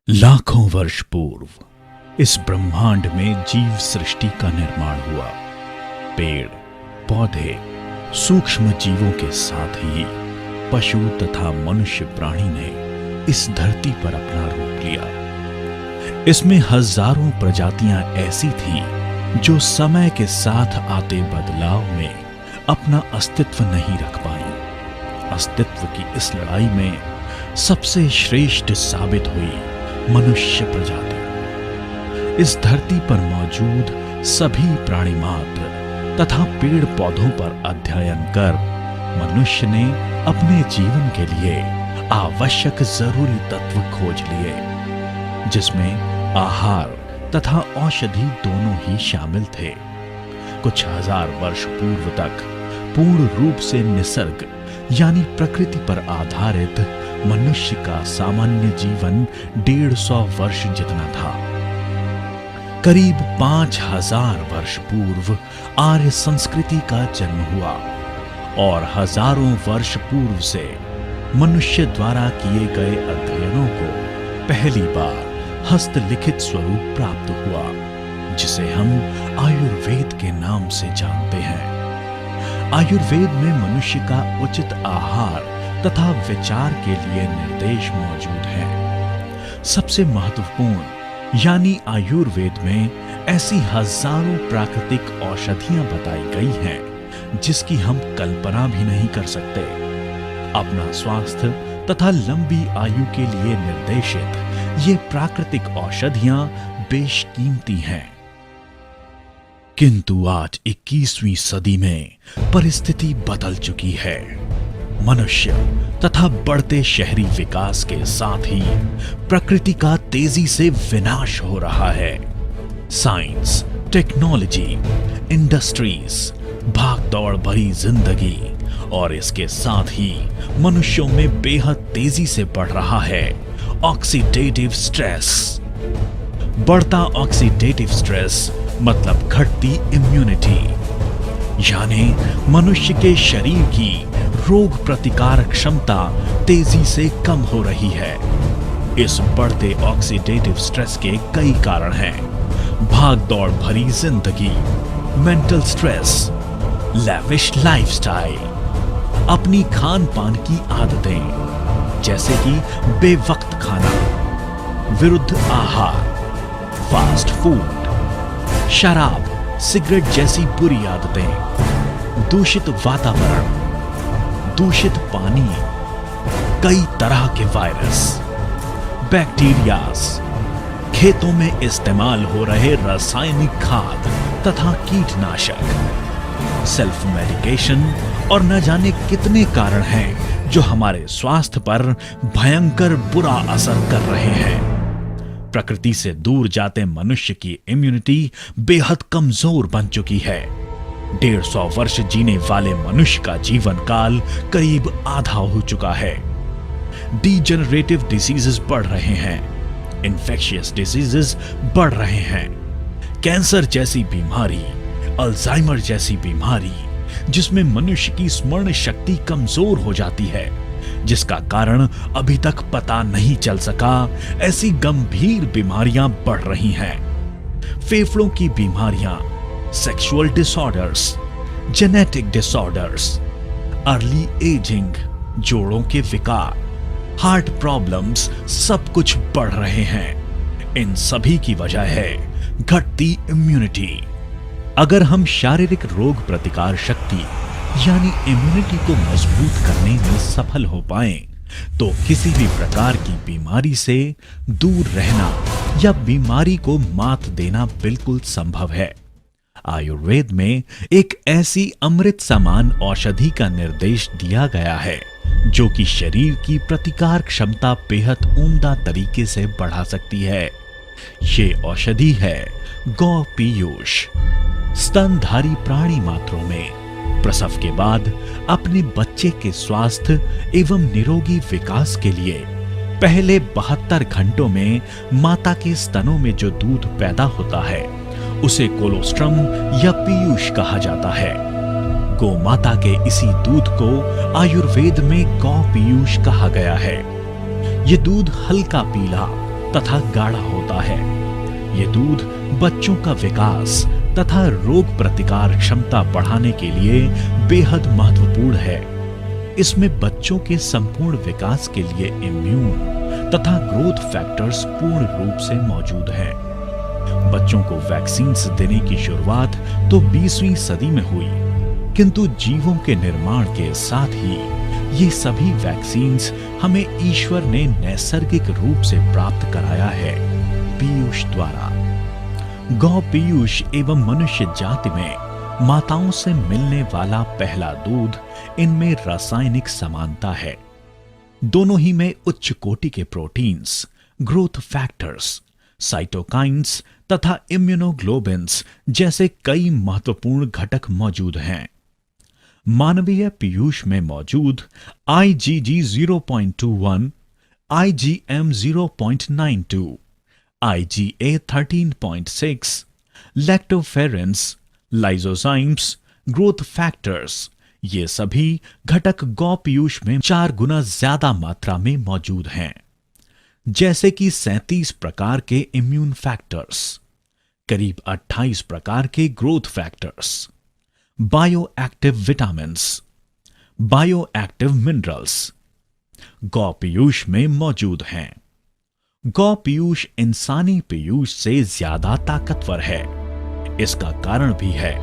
लाखों वर्ष पूर्व इस ब्रह्मांड में जीव सृष्टि का निर्माण हुआ। पेड़, पौधे, सूक्ष्म जीवों के साथ ही पशु तथा मनुष्य प्राणी ने इस धरती पर अपना रूप लिया। इसमें हजारों प्रजातियां ऐसी थीं जो समय के साथ आते बदलाव में अपना अस्तित्व नहीं रख पाई। अस्तित्व की इस लड़ाई में सबसे श्रेष्ठ साबित हुई मनुष्य प्रजाति। इस धरती पर मौजूद सभी प्राणी मात्र तथा पेड़ पौधों पर अध्ययन कर मनुष्य ने अपने जीवन के लिए आवश्यक जरूरी तत्व खोज लिए, जिसमें आहार तथा औषधि दोनों ही शामिल थे। कुछ हजार वर्ष पूर्व तक पूर्ण रूप से निसर्ग यानी प्रकृति पर आधारित मनुष्य का सामान्य जीवन 150 वर्ष जितना था। करीब 5000 वर्ष पूर्व आर्य संस्कृति का जन्म हुआ और हजारों वर्ष पूर्व से मनुष्य द्वारा किए गए अध्ययनों को पहली बार हस्तलिखित स्वरूप प्राप्त हुआ, जिसे हम आयुर्वेद के नाम से जानते हैं। आयुर्वेद में मनुष्य का उचित आहार तथा विचार के लिए निर्देश मौजूद हैं। सबसे महत्वपूर्ण यानी आयुर्वेद में ऐसी हजारों प्राकृतिक औषधियां बताई गई हैं जिसकी हम कल्पना भी नहीं कर सकते। अपना स्वास्थ्य तथा लंबी आयु के लिए निर्देशित ये प्राकृतिक औषधियां बेशकीमती हैं। किंतु आज 21वीं सदी में परिस्थिति बदल चुकी है। मनुष्य तथा बढ़ते शहरी विकास के साथ ही प्रकृति का तेजी से विनाश हो रहा है। साइंस, टेक्नोलॉजी, इंडस्ट्रीज, भागदौड़ भरी जिंदगी और इसके साथ ही मनुष्यों में बेहद तेजी से बढ़ रहा है ऑक्सीडेटिव स्ट्रेस। बढ़ता ऑक्सीडेटिव स्ट्रेस मतलब घटती इम्यूनिटी, यानी मनुष्य के शरीर की रोग प्रतिकारक क्षमता तेजी से कम हो रही है। इस बढ़ते ऑक्सीडेटिव स्ट्रेस के कई कारण हैं। भागदौड़ भरी जिंदगी, मेंटल स्ट्रेस, लैविश लाइफस्टाइल, अपनी खान पान की आदतें जैसे कि बेवक्त खाना, विरुद्ध आहार, फास्ट फूड, शराब, सिगरेट जैसी बुरी आदतें, दूषित वातावरण, दूषित पानी, कई तरह के वायरस, बैक्टीरियाज, खेतों में इस्तेमाल हो रहे रासायनिक खाद तथा कीटनाशक, सेल्फ मेडिकेशन और न जाने कितने कारण हैं जो हमारे स्वास्थ्य पर भयंकर बुरा असर कर रहे हैं। प्रकृति से दूर जाते मनुष्य की इम्यूनिटी बेहद कमजोर बन चुकी है। 150 वर्ष जीने वाले मनुष्य का जीवन काल करीब आधा हो चुका है। डीजेनरेटिव डिसीजेस बढ़ रहे हैं, इन्फेक्शियस डिसीजेस बढ़ रहे हैं, कैंसर जैसी बीमारी, अल्जाइमर जैसी बीमारी, जिसमें मनुष्य की स्मरण शक्ति कमजोर हो जाती है, जिसका कारण अभी तक पता नहीं चल सका, ऐसी गंभीर बीमारियां बढ़ रही हैं। फेफड़ों की बीमारियां, sexual disorders, genetic disorders, early ageing, जोड़ों के विकार, हार्ट प्रॉब्लम्स सब कुछ बढ़ रहे हैं। इन सभी की वजह है घटती इम्यूनिटी। अगर हम शारीरिक रोग प्रतिकार शक्ति यानी इम्यूनिटी को मजबूत करने में सफल हो पाएं, तो किसी भी प्रकार की बीमारी से दूर रहना या बीमारी को मात देना बिल्कुल संभव है। आयुर्वेद में एक ऐसी अमृत समान औषधि का निर्देश दिया गया है जो कि शरीर की प्रतिकार क्षमता बेहद उम्दा तरीके से बढ़ा सकती है। ये औषधि है गौ पीयूष। स्तनधारी प्राणी मात्रों में प्रसव के बाद अपने बच्चे के स्वास्थ्य एवं निरोगी विकास के लिए पहले 72 घंटों में माता के स्तनों में जो दूध पैदा होता है उसे कोलोस्ट्रम या पीयूष कहा जाता है। गौ माता के इसी दूध को आयुर्वेद में गौ पीयूष कहा गया है। ये दूध हल्का पीला तथा गाढ़ा होता है। ये दूध बच्चों का विकास तथा रोग प्रतिकार क्षमता बढ़ाने के लिए बेहद महत्वपूर्ण है। इसमें बच्चों के संपूर्ण विकास के लिए इम्यून तथा ग्रोथ फैक्टर्स पूर्ण रूप से मौजूद हैं। बच्चों को वैक्सीन्स देने की शुरुआत तो 20वीं सदी में हुई, किंतु जीवों के निर्माण के साथ ही ये सभी वैक्सीन्स हमें ईश्वर ने नैसर्गिक रूप से प्राप्त कराया है, पीयूष द्वारा। गौ पीयूष एवं मनुष्य जाति में माताओं से मिलने वाला पहला दूध, इनमें रासायनिक समानता है। दोनों ही में उच्च कोटि के प्रोटीन्स, ग्रोथ फैक्टर्स, साइटोकाइन्स तथा इम्यूनोग्लोबिन्स जैसे कई महत्वपूर्ण घटक मौजूद हैं। मानवीय पीयूष में मौजूद IgG 0.21, IgM 0.92, IgA 13.6, lactoferrins, lysozymes, growth factors, ये सभी घटक गौ पीयूष में 4 गुना ज्यादा मात्रा में मौजूद हैं। जैसे कि 37 प्रकार के इम्यून फैक्टर्स, करीब 28 प्रकार के growth factors, bio active vitamins, bio active minerals गौ पीयूष में मौजूद हैं। गौ पीयूष इंसानी पीयूष से ज्यादा ताकतवर है। इसका कारण भी है,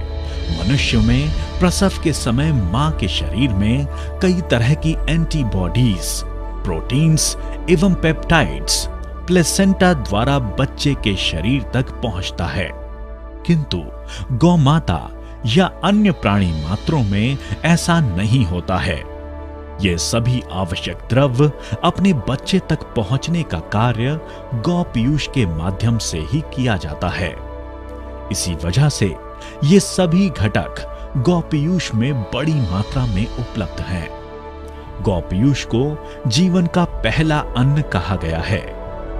मनुष्यों में प्रसव के समय मां के शरीर में कई तरह की एंटीबॉडीज, प्रोटीन्स एवं पेप्टाइड्स प्लेसेंटा द्वारा बच्चे के शरीर तक पहुंचता है, किंतु गौ माता या अन्य प्राणी मात्रों में ऐसा नहीं होता है। ये सभी आवश्यक द्रव्य अपने बच्चे तक पहुंचने का कार्य गौ पीयूष के माध्यम से ही किया जाता है। इसी वजह से ये सभी घटक गौ पीयूष में बड़ी मात्रा में उपलब्ध हैं। गौ पीयूष को जीवन का पहला अन्न कहा गया है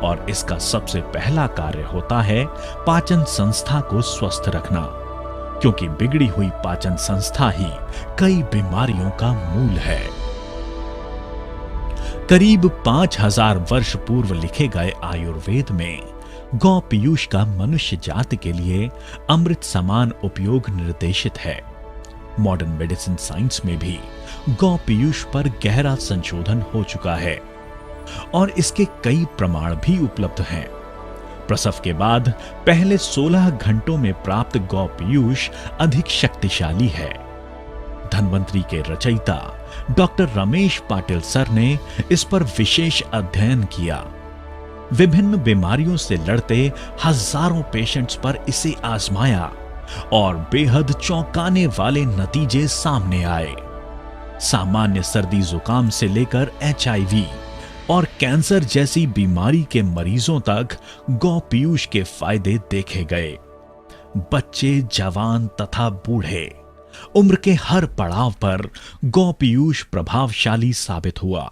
और इसका सबसे पहला कार्य होता है पाचन संस्था को स्वस्थ रखना, क्योंकि बिगड़ी हुई पाचन संस्था ही कई बीमारियों का मूल है। करीब 5000 वर्ष पूर्व लिखे गए आयुर्वेद में गौ पीयूष का मनुष्य जाति के लिए अमृत समान उपयोग निर्देशित है। मॉडर्न मेडिसिन साइंस में भी गौ पीयूष पर गहरा संशोधन हो चुका है और इसके कई प्रमाण भी उपलब्ध हैं। प्रसव के बाद पहले 16 घंटों में प्राप्त गौ पीयूष अधिक शक्तिशाली है। धन्वंतरी के रचयिता डॉक्टर रमेश पाटिल सर ने इस पर विशेष अध्ययन किया। विभिन्न बीमारियों से लड़ते हजारों पेशेंट्स पर इसे आजमाया और बेहद चौंकाने वाले नतीजे सामने आए। सामान्य सर्दी जुकाम से लेकर HIV और कैंसर जैसी बीमारी के मरीजों तक गौ पीयूष के फायदे देखे गए। बच्चे, जवान तथा बूढ़े, उम्र के हर पड़ाव पर गौ पीयूष प्रभावशाली साबित हुआ।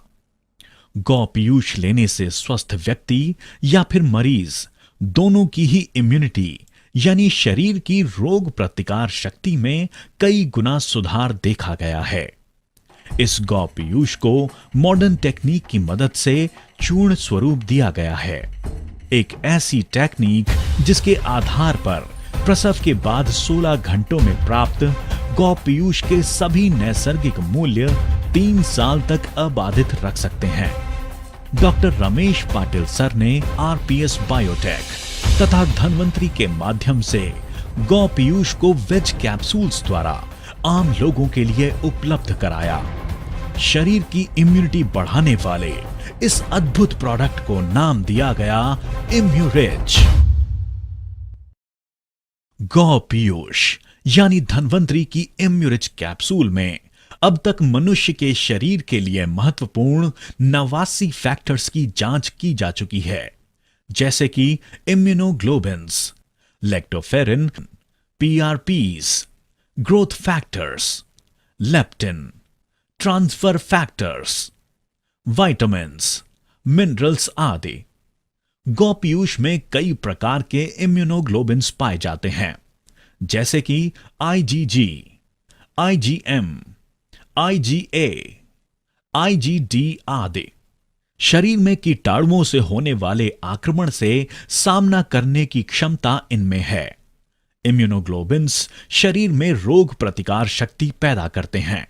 गौ पीयूष लेने से स्वस्थ व्यक्ति या फिर मरीज दोनों की ही इम्यूनिटी यानी शरीर की रोग प्रतिकार शक्ति में कई गुना सुधार देखा गया है। इस गौ पीयूष को मॉडर्न टेक्निक की मदद से चूर्ण स्वरूप दिया गया है। एक ऐसी टेक्निक जिसके आधार पर प्रसव के बाद 16 घंटों में प्राप्त गौ पीयूष के सभी नैसर्गिक मूल्य 3 साल तक अबाधित रख सकते हैं। डॉक्टर रमेश पाटिल सर ने RPS बायोटेक तथा धन्वंतरी के माध्यम से गौ पीयूष को वेज कैप्सूल्स द्वारा आम लोगों के लिए उपलब्ध कराया। शरीर की इम्यूनिटी बढ़ाने वाले इस अद्भुत प्रोडक्ट को नाम दिया गया इम्यूरिच। गौ पीयूष यानी धन्वंतरी की इम्यूरिच कैप्सूल में अब तक मनुष्य के शरीर के लिए महत्वपूर्ण 89 फैक्टर्स की जांच की जा चुकी है, जैसे कि immunoglobins, lactoferrin, PRPs, growth factors, leptin, transfer factors, vitamins, minerals आदि। गौ पीयूष में कई प्रकार के इम्यूनोग्लोबिन्स पाए जाते हैं, जैसे कि IgG, IgM, IgA, IgD आदि। शरीर में कीटाणुओं से होने वाले आक्रमण से सामना करने की क्षमता इनमें है। इम्यूनोग्लोबिन्स शरीर में रोग प्रतिकार शक्ति पैदा करते हैं।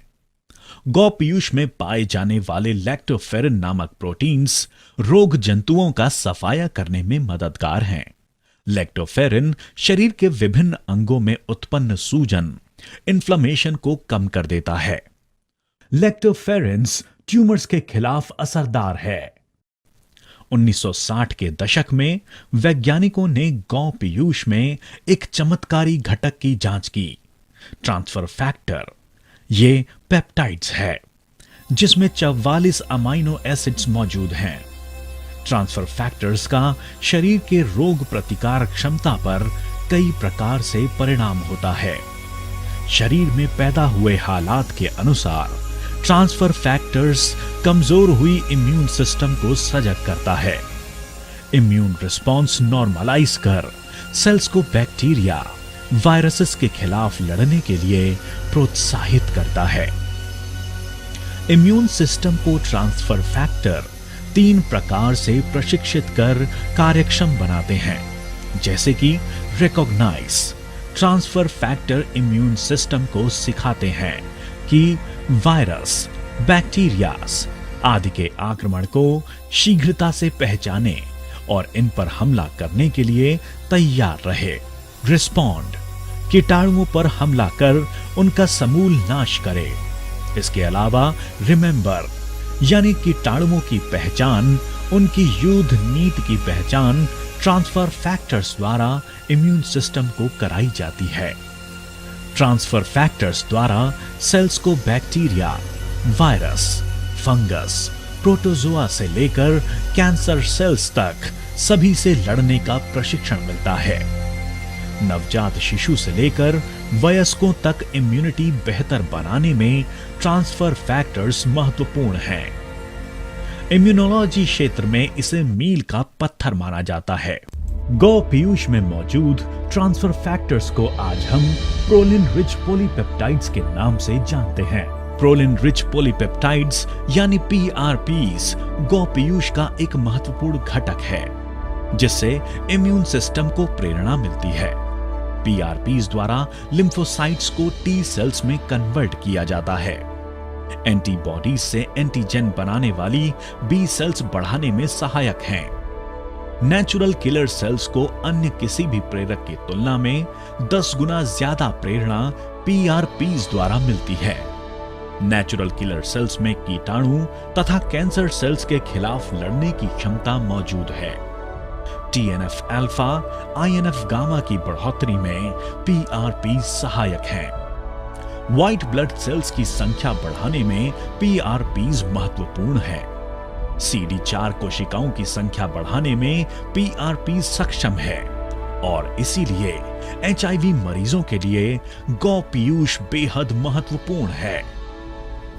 गौ पीयूष में पाए जाने वाले लैक्टोफेरिन नामक प्रोटीन्स रोग जंतुओं का सफाया करने में मददगार हैं। लैक्टोफेरिन शरीर के विभिन्न अंगों में उत्पन्न सूजन, इन्फ्लेमेशन को कम कर देता है। लैक्टोफेरिन्स ट्यूमर्स के खिलाफ असरदार है। 1960 के दशक में वैज्ञानिकों ने गौ पीयूष में एक चमत्कारी घटक की जांच की, ट्रांसफर फैक्टर। ये पेप्टाइड्स है जिसमें 44 अमाइनो एसिड्स मौजूद हैं। ट्रांसफर फैक्टर्स का शरीर के रोग प्रतिकार क्षमता पर कई प्रकार से परिणाम होता है। शरीर में पैदा हुए हालात के अनुसार ट्रांसफर फैक्टर्स कमजोर हुई इम्यून सिस्टम को सजग करता है। इम्यून रिस्पॉन्स नॉर्मलाइज कर सेल्स को बैक्टीरिया, वायरसेस के खिलाफ लड़ने के लिए प्रोत्साहित करता है। इम्यून सिस्टम को ट्रांसफर फैक्टर 3 प्रकार से प्रशिक्षित कर कार्यक्षम बनाते हैं, जैसे कि recognise. Transfer factor immune system को सिखाते हैं कि वायरस, बैक्टीरियाज आदि के आक्रमण को शीघ्रता से पहचाने और इन पर हमला करने के लिए तैयार रहे। रिस्पॉन्ड, कीटाणुओं पर हमला कर उनका समूल नाश करे। इसके अलावा रिमेंबर, यानी कीटाणुओं की पहचान, उनकी युद्ध नीति की पहचान ट्रांसफर फैक्टर्स द्वारा इम्यून सिस्टम को कराई जाती है। ट्रांसफर फैक्टर्स द्वारा सेल्स को बैक्टीरिया, वायरस, फंगस, प्रोटोजोआ से लेकर कैंसर सेल्स तक सभी से लड़ने का प्रशिक्षण मिलता है। नवजात शिशु से लेकर वयस्कों तक इम्यूनिटी बेहतर बनाने में ट्रांसफर फैक्टर्स महत्वपूर्ण हैं। इम्यूनोलॉजी क्षेत्र में इसे मील का पत्थर माना जाता है। गौ पीयूष में मौजूद ट्रांसफर फैक्टर्स को आज हम प्रोलिन रिच पॉलीपेप्टाइड्स के नाम से जानते हैं। प्रोलिन रिच पॉलीपेप्टाइड्स यानी पीआरपीस गौ पीयूष का एक महत्वपूर्ण घटक है, जिससे इम्यून सिस्टम को प्रेरणा मिलती है। पीआरपीस द्वारा लिम्फोसाइट्स को टी सेल्स में कन्वर्ट किया जाता है। एंटीबॉडीज से एंटीजन बनाने वाली बी सेल्स बढ़ाने में सहायक हैं। नेचुरल किलर सेल्स को अन्य किसी भी प्रेरक की तुलना में 10 गुना ज्यादा प्रेरणा पीआरपीस द्वारा मिलती है। नेचुरल किलर सेल्स में कीटाणु तथा कैंसर सेल्स के खिलाफ लड़ने की क्षमता मौजूद है। टीएनएफ अल्फा, आईएनएफ गामा की बढ़ोतरी में पीआरपी सहायक हैं। व्हाइट ब्लड सेल्स की संख्या बढ़ाने में पीआरपीज महत्वपूर्ण है। CD4 कोशिकाओं की संख्या बढ़ाने में पीआरपी सक्षम है और इसीलिए एचआईवी मरीजों के लिए गौ पीयूष बेहद महत्वपूर्ण है।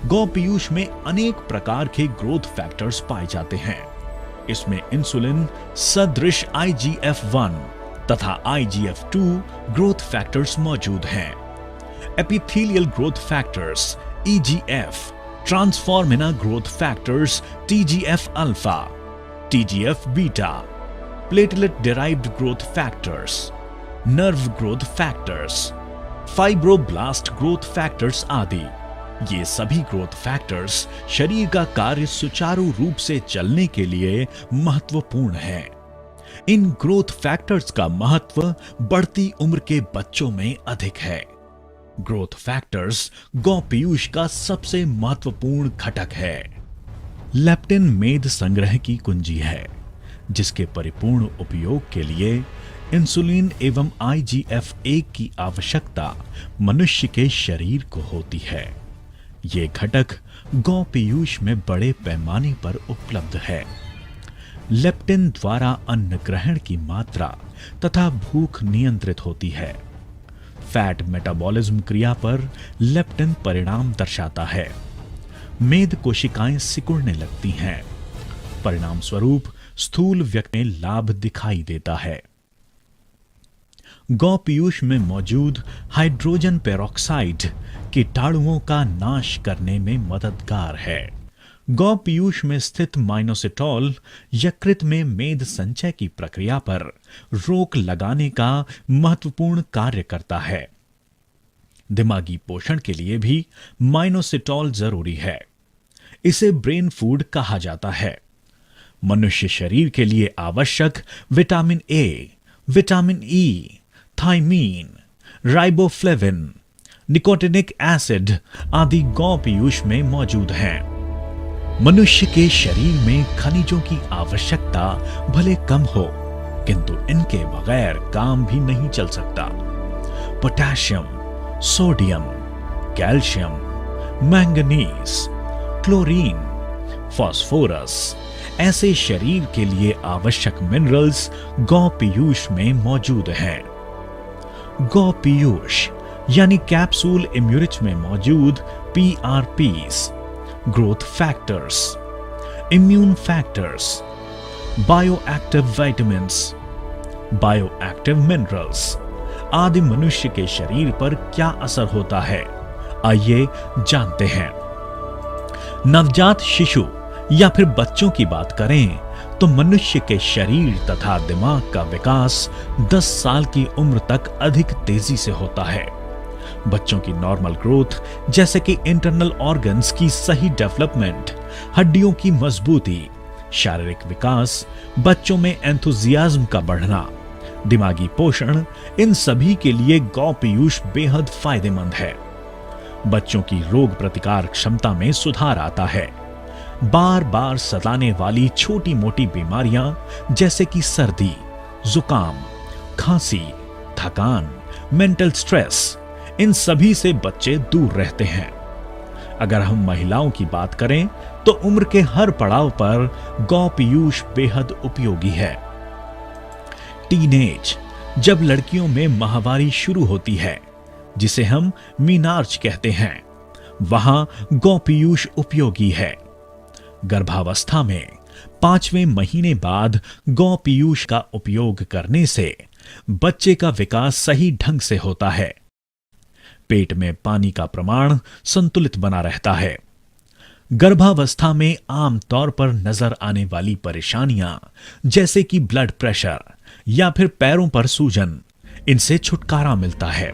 गौ पीयूष में अनेक प्रकार के ग्रोथ फैक्टर्स पाए जाते हैं। इसमें इंसुलिन सदृश IGF-1 तथा IGF-2 ग्रोथ फैक्टर्स मौजूद हैं। Epithelial growth factors EGF, transforming growth factors TGF alpha, TGF beta, platelet derived growth factors, nerve growth factors, fibroblast growth factors आदि। ये सभी ग्रोथ फैक्टर्स शरीर का कार्य सुचारू रूप से चलने के लिए महत्वपूर्ण है। इन ग्रोथ फैक्टर्स का महत्व बढ़ती उम्र के बच्चों में अधिक है। ग्रोथ फैक्टर्स गौ पीयूष का सबसे महत्वपूर्ण घटक है। लेप्टिन मेद संग्रह की कुंजी है, जिसके परिपूर्ण उपयोग के लिए इंसुलिन एवं IGF-1 की आवश्यकता मनुष्य के शरीर को होती है। ये घटक गौ पीयूष में बड़े पैमाने पर उपलब्ध है। लेप्टिन द्वारा अन्न ग्रहण की मात्रा तथा भूख नियंत्रित होती है। फैट मेटाबॉलिज्म क्रिया पर लेप्टिन परिणाम दर्शाता है। मेद कोशिकाएं सिकुड़ने लगती हैं। परिणाम स्वरूप स्थूल व्यक्ति में लाभ दिखाई देता है। गौ पीयूष में मौजूद हाइड्रोजन पेरोक्साइड कीटाणुओं का नाश करने में मददगार है। गौ पीयूष में स्थित माइनोसिटोल यकृत में मेद संचय की प्रक्रिया पर रोक लगाने का महत्वपूर्ण कार्य करता है। दिमागी पोषण के लिए भी माइनोसिटोल जरूरी है। इसे ब्रेन फूड कहा जाता है। मनुष्य शरीर के लिए आवश्यक vitamin A, vitamin E, thiamine, riboflavin, nicotinic acid आदि गौ पीयूष में मौजूद हैं। मनुष्य के शरीर में खनिजों की आवश्यकता भले कम हो, किंतु इनके बगैर काम भी नहीं चल सकता। Potassium, sodium, calcium, manganese, chlorine, phosphorus ऐसे शरीर के लिए आवश्यक मिनरल्स गौ पीयूष में मौजूद हैं। गौ पीयूष यानी कैप्सूल इम्यूरिच में मौजूद PRPs, growth factors, immune factors, bioactive vitamins, bioactive minerals आदि मनुष्य के शरीर पर क्या असर होता है, आइए जानते हैं। नवजात शिशु या फिर बच्चों की बात करें तो मनुष्य के शरीर तथा दिमाग का विकास 10 साल की उम्र तक अधिक तेजी से होता है। बच्चों की नॉर्मल ग्रोथ जैसे कि इंटरनल ऑर्गन्स की सही डेवलपमेंट, हड्डियों की मजबूती, शारीरिक विकास, बच्चों में एंथुजियाज्म का बढ़ना, दिमागी पोषण, इन सभी के लिए गौ पीयूष बेहद फायदेमंद है। बच्चों की रोग प्रतिकार क्षमता में सुधार आता है। बार बार सताने वाली छोटी मोटी बीमारियां जैसे कि सर्दी, जुकाम, खांसी, थकान, मेंटल स्ट्रेस, इन सभी से बच्चे दूर रहते हैं। अगर हम महिलाओं की बात करें तो उम्र के हर पड़ाव पर गौ पीयूष बेहद उपयोगी है। टीनेज, जब लड़कियों में माहवारी शुरू होती है, जिसे हम मीनार्च कहते हैं, वहां गौ पीयूष उपयोगी है। गर्भावस्था में 5वें महीने बाद गौ पीयूष का उपयोग करने से बच्चे का विकास सही ढंग से होता है। पेट में पानी का प्रमाण संतुलित बना रहता है। गर्भावस्था में आमतौर पर नजर आने वाली परेशानियां जैसे कि ब्लड प्रेशर या फिर पैरों पर सूजन, इनसे छुटकारा मिलता है।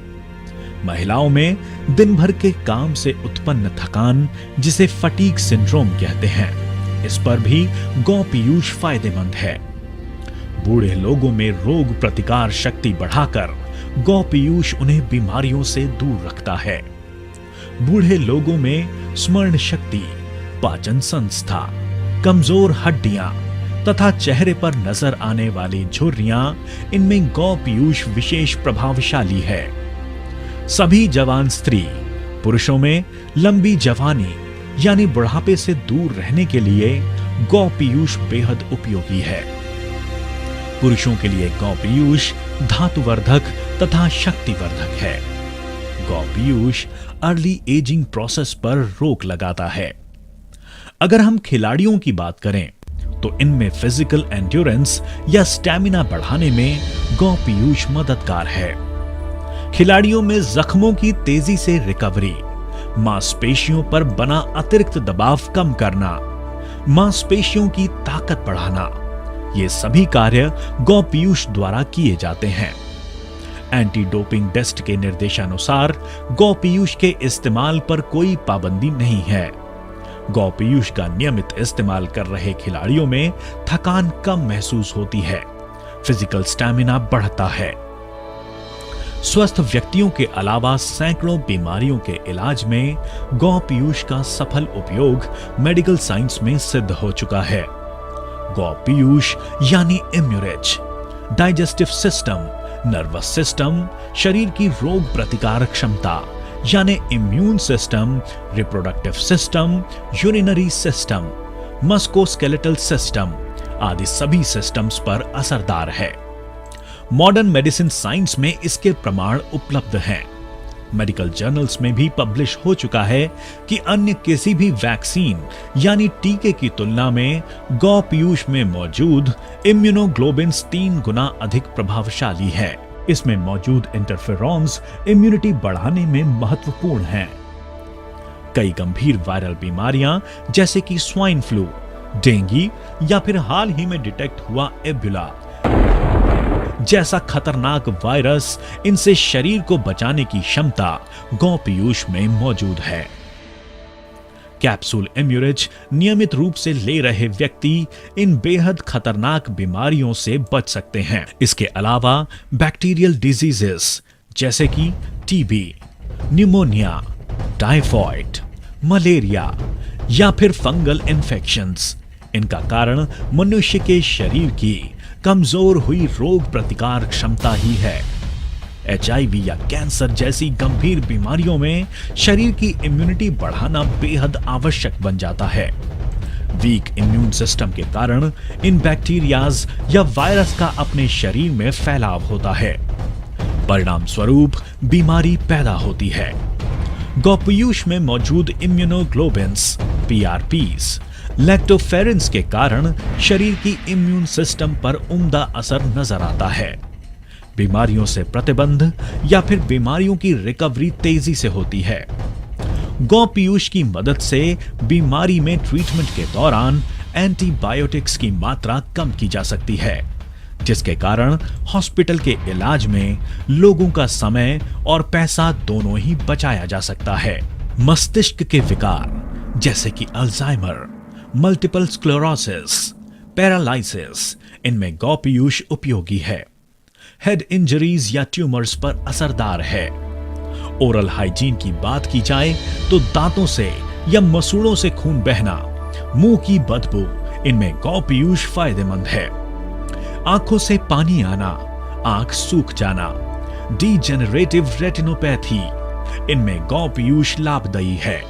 महिलाओं में दिन भर के काम से उत्पन्न थकान, जिसे फटीग सिंड्रोम कहते हैं, इस पर भी गौ पीयूष फायदेमंद है। बूढ़े लोगों में रोग प्रतिकार शक्ति बढ़ाकर गौ पीयूष उन्हें बीमारियों से दूर रखता है। बूढ़े लोगों में स्मरण शक्ति, पाचन संस्था, कमजोर हड्डियां तथा चेहरे पर नजर आने वाली झुर्रियां, इनमें गौ पीयूष विशेष प्रभावशाली है। सभी जवान स्त्री पुरुषों में लंबी जवानी यानी बुढ़ापे से दूर रहने के लिए गौ पीयूष बेहद उपयोगी है। पुरुषों के लिए गौ पीयूष धातुवर्धक तथा शक्तिवर्धक है। गौ पीयूष अर्ली एजिंग प्रोसेस पर रोक लगाता है। अगर हम खिलाड़ियों की बात करें तो इनमें फिजिकल एंड्योरेंस या स्टैमिना बढ़ाने में गौ पीयूष मददगार है। खिलाड़ियों में जख्मों की तेजी से रिकवरी, मांसपेशियों पर बना अतिरिक्त दबाव कम करना, मांसपेशियों की ताकत बढ़ाना, ये सभी कार्य गौ पीयूष द्वारा किए जाते हैं। एंटी डोपिंग टेस्ट के निर्देशानुसार गौ पीयूष के इस्तेमाल पर कोई पाबंदी नहीं है। गौ पीयूष का नियमित इस्तेमाल कर रहे खिलाड़ियों में थकान कम महसूस होती है, फिजिकल स्टैमिना बढ़ता है। स्वस्थ व्यक्तियों के अलावा सैकड़ों बीमारियों के इलाज में गौ पीयूष का सफल उपयोग मेडिकल साइंस में सिद्ध हो चुका है। गौ पीयूष यानी इम्यूरिच, डाइजेस्टिव सिस्टम, नर्वस सिस्टम, शरीर की रोग प्रतिकारक क्षमता यानी immune system, reproductive system, urinary system, musculoskeletal system आदि सभी सिस्टम्स पर असरदार है। मॉडर्न मेडिसिन साइंस में इसके प्रमाण उपलब्ध हैं। मेडिकल जर्नल्स में भी पब्लिश हो चुका है कि अन्य किसी भी वैक्सीन यानी टीके की तुलना में गौ पीयूष में मौजूद इम्यूनोग्लोबिन्स 3 गुना अधिक प्रभावशाली है। इसमें मौजूद इंटरफेरॉन्स इम्यूनिटी बढ़ाने में महत्वपूर्ण हैं। कई गंभीर वायरल बीमारियां जैसे कि स्वाइन फ्लू, डेंगू या फिर हाल ही में डिटेक्ट हुआ एबोला जैसा खतरनाक वायरस, इनसे शरीर को बचाने की क्षमता गौ पीयूष में मौजूद है। कैप्सूल इम्यूरिज नियमित रूप से ले रहे व्यक्ति इन बेहद खतरनाक बीमारियों से बच सकते हैं। इसके अलावा बैक्टीरियल डिजीजेस जैसे कि टीबी, निमोनिया, टाइफॉइड, मलेरिया या फिर फंगल इन्फेक्शंस, इनका कारण मनुष्य के शरीर की कमजोर हुई रोग प्रतिकार क्षमता ही है। एचआईवी या कैंसर जैसी गंभीर बीमारियों में शरीर की इम्यूनिटी बढ़ाना बेहद आवश्यक बन जाता है। वीक इम्यून सिस्टम के कारण इन बैक्टीरियाज या वायरस का अपने शरीर में फैलाव होता है। परिणाम स्वरूप बीमारी पैदा होती है। गौपीयूष में मौजूद इम्यूनोग्लोबिन्स, पीआरपीस, लैक्टोफेरिन्स के कारण शरीर की इम्यून सिस्टम पर उम्दा असर नजर आता है। बीमारियों से प्रतिबंध या फिर बीमारियों की रिकवरी तेजी से होती है। गौ पीयूष की मदद से बीमारी में ट्रीटमेंट के दौरान एंटीबायोटिक्स की मात्रा कम की जा सकती है, जिसके कारण हॉस्पिटल के इलाज में लोगों का समय और पैसा दोनों ही बचाया जा सकता है। मस्तिष्क के विकार जैसे कि अल्जाइमर, मल्टीपल स्क्लेरोसिस, पैरालाइसिस, इनमें गौ पीयूष उपयोगी है। हेड इंजरीज या ट्यूमर्स पर असरदार है। ओरल हाइजीन की बात की जाए तो दांतों से या मसूड़ों से खून बहना, मुंह की बदबू, इनमें गौ पीयूष फायदेमंद है। आंखों से पानी आना, आंख सूख जाना, डीजेनरेटिव रेटिनोपैथी, इनमें गौ पीयूष लाभदायी है।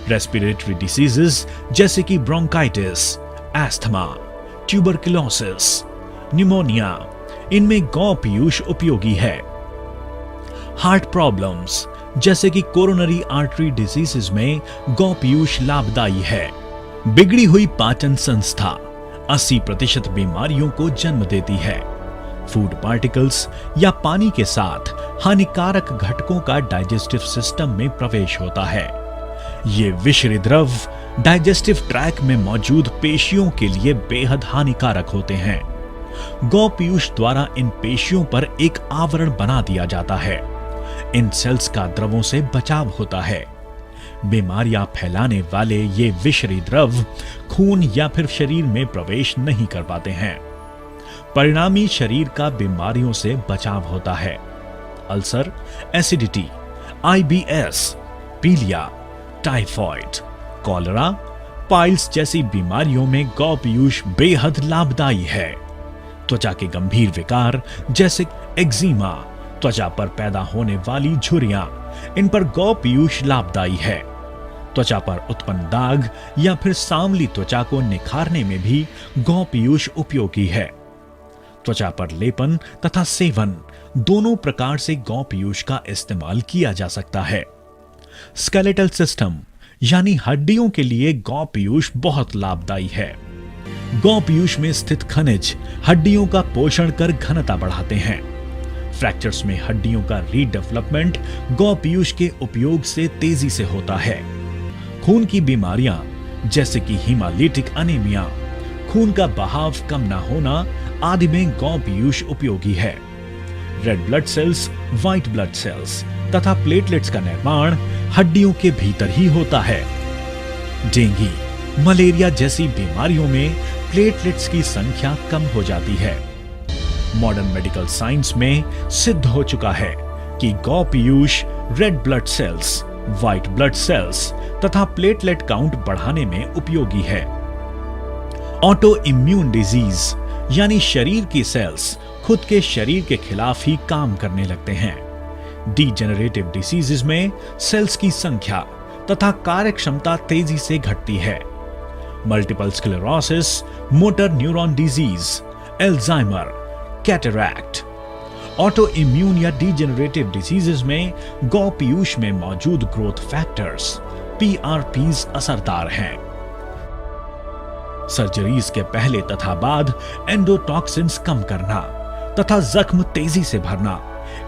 रेस्पिरेटरी डिसीजेस जैसे कि ब्रोंकाइटिस, एस्थमा, ट्यूबरकुलोसिस, निमोनिया, इनमें गौ पीयूष उपयोगी है। हार्ट प्रॉब्लम्स जैसे कि कोरोनरी आर्टरी डिजीजेस में गौ पीयूष लाभदायी है। बिगड़ी हुई पाचन संस्था 80% बीमारियों को जन्म देती है। फूड पार्टिकल्स या पानी के साथ हानिकारक घटकों का डाइजेस्टिव सिस्टम में प्रवेश होता है। ये विषैले द्रव डाइजेस्टिव ट्रैक में मौजूद पेशियों के लिए बेहद हानिकारक होते हैं। गौ पीयूष द्वारा इन पेशियों पर एक आवरण बना दिया जाता है। इन सेल्स का द्रवों से बचाव होता है। बीमारियां फैलाने वाले ये विषैले द्रव खून या फिर शरीर में प्रवेश नहीं कर पाते हैं। परिणामी शरीर का बीमारियों से बचाव होता है। अल्सर, एसिडिटी, आईबीएस, पीलिया, टाइफॉइड, कॉलरा, पाइल्स जैसी बीमारियों में गौ पीयूष बेहद लाभदायी है। त्वचा के गंभीर विकार जैसे एक्जिमा, त्वचा पर पैदा होने वाली झुर्रियां, इन पर गौ पीयूष लाभदायी है। त्वचा पर उत्पन्न दाग या फिर सांवली त्वचा को निखारने में भी गौ पीयूष उपयोगी है। त्वचा पर लेपन तथा सेवन दोनों प्रकार से गौ पीयूष का इस्तेमाल किया जा सकता है। स्केलेटल सिस्टम यानी हड्डियों के लिए गौ पीयूष बहुत लाभदायी है। गौ पीयूष में स्थित खनिज हड्डियों का पोषण कर घनता बढ़ाते हैं। फ्रैक्चर्स में हड्डियों का रीडेवलपमेंट गौ पीयूष के उपयोग से तेजी से होता है। खून की बीमारियां जैसे कि हीमालिटिक अनीमिया, खून का बहाव कम न होना आदि में गौ पीयूष उपयोगी है। Red blood cells, white blood cells तथा प्लेटलेट्स का निर्माण हड्डियों के भीतर ही होता है। डेंगू, मलेरिया जैसी बीमारियों में प्लेटलेट्स की संख्या कम हो जाती है। मॉडर्न मेडिकल साइंस में सिद्ध हो चुका है कि गौ Piyush red blood cells, white blood cells तथा प्लेटलेट काउंट बढ़ाने में उपयोगी है। ऑटो इम्यून डिजीज यानी शरीर की सेल्स खुद के शरीर के खिलाफ ही काम करने लगते हैं। डीजेनरेटिव डिसीजेस में सेल्स की संख्या तथा कार्यक्षमता तेजी से घटती है। Multiple sclerosis, motor neuron disease, Alzheimer, cataract, auto immune या डीजेनरेटिव डिजीजेस में गौ पीयूष में मौजूद ग्रोथ फैक्टर्स पीआरपीज असरदार हैं। सर्जरीज के पहले तथा बाद एंडोटॉक्सिन्स कम करना तथा जख्म तेजी से भरना,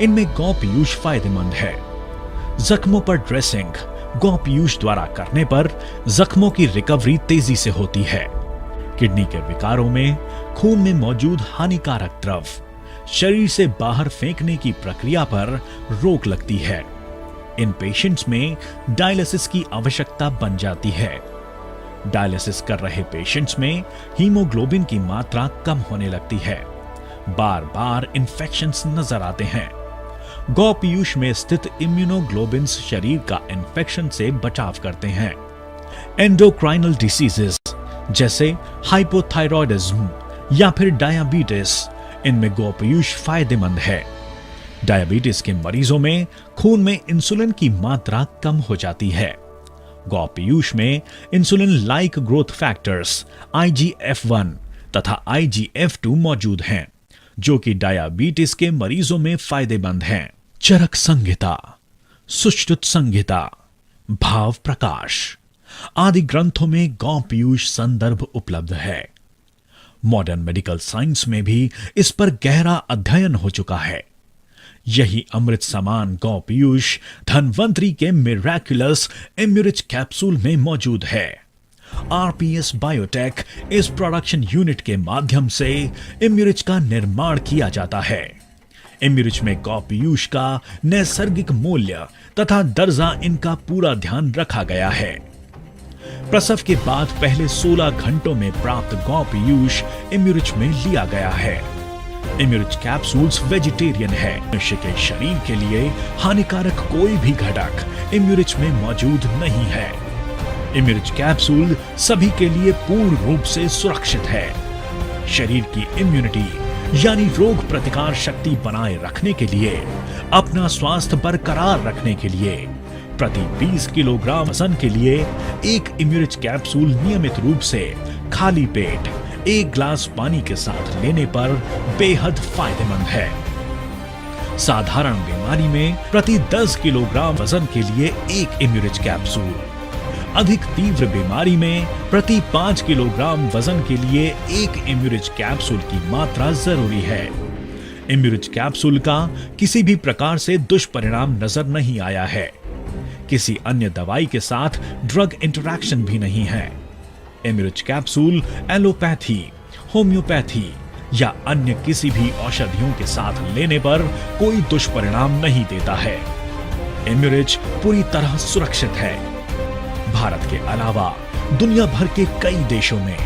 इनमें गौ पीयूष फायदेमंद है। जख्मों पर ड्रेसिंग, गौ पीयूष द्वारा करने पर जख्मों की रिकवरी तेजी से होती है। किडनी के विकारों में खून में मौजूद हानिकारक द्रव शरीर से बाहर फेंकने की प्रक्रिया पर रोक लगती है। इन पेशेंट्स में डायलिसिस की आवश्यकता बन जाती है। डायलिसिस कर रहे पेशेंट्स में हीमोग्लोबिन की मात्रा कम होने लगती है। बार बार इन्फेक्शंस नजर आते हैं। गौ पीयूष में स्थित इम्यूनोग्लोबिन्स शरीर का इन्फेक्शन से बचाव करते हैं। एंडोक्राइनल डिसीजेस जैसे हाइपोथायरॉयडिज्म या फिर डायबिटीज, इनमें गौ पीयूष फायदेमंद है। डायबिटीज के मरीजों में खून में इंसुलिन की मात्रा कम हो जाती है। गौ पीयूष में insulin like growth factors IGF-1 तथा IGF-2 मौजूद हैं, जो कि डायबिटीज के मरीजों में फायदेमंद हैं। चरक संहिता, सुश्रुत संहिता, भाव प्रकाश आदि ग्रंथों में गौ पीयूष संदर्भ उपलब्ध है। मॉडर्न मेडिकल साइंस में भी इस पर गहरा अध्ययन हो चुका है। यही अमृत समान गौ पीयूष धन्वंतरी के मिराक्युलस इम्यूरिच कैप्सूल में मौजूद है। RPS बायोटेक इस प्रोडक्शन यूनिट के माध्यम से इम्यूरिच का निर्माण किया जाता है। इम्यूरिच में गौ पीयूष का नैसर्गिक मूल्य तथा दर्जा इनका पूरा ध्यान रखा गया है। प्रसव के बाद पहले 16 घंटों में प्राप्त गौ पीयूष इम्यूरिच में लिया गया है। इम्यूरिच कैप्सूल्स वेजिटेरियन है। मनुष्य के शरीर के लिए हानिकारक कोई भी घटक इम्यूरिच में मौजूद नहीं है। इम्यूरिच कैप्सूल सभी के लिए पूर्ण रूप से सुरक्षित है। शरीर की इम्यूनिटी यानी रोग प्रतिकार शक्ति बनाए रखने के लिए, अपना स्वास्थ्य बरकरार रखने के लिए प्रति 20 किलोग्राम वजन के लिए एक इम्यूरिच कैप्सूल नियमित रूप से खाली पेट 1 ग्लास पानी के साथ लेने पर बेहद फायदेमंद है। साधारण बीमारी में प्रति 10 किलोग्राम वजन के लिए एक इम्यूरिच कैप्सूल, अधिक तीव्र बीमारी में प्रति 5 किलोग्राम वजन के लिए एक इम्यूरिच कैप्सूल की मात्रा जरूरी है। इम्यूरिच कैप्सूल का किसी भी प्रकार से दुष्परिणाम नजर नहीं आया है। किसी अन्य दवाई के साथ ड्रग इंटरैक्शन भी नहीं है। इम्यूरिच कैप्सूल एलोपैथी, होम्योपैथी या अन्य किसी भी औषधियों के साथ लेने पर कोई दुष्परिणाम नहीं देता है। इम्यूरिच पूरी तरह सुरक्षित है। भारत के अलावा दुनिया भर के कई देशों में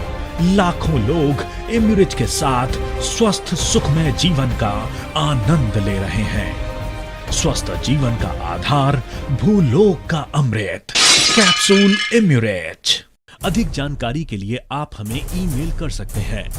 लाखों लोग इम्यूरिच के साथ स्वस्थ सुखमय जीवन का आनंद ले रहे हैं। स्वस्थ जीवन का आधार, भूलोक का अमृत, कैप्सूल इम्यूरिच। अधिक जानकारी के लिए आप हमें ईमेल कर सकते हैं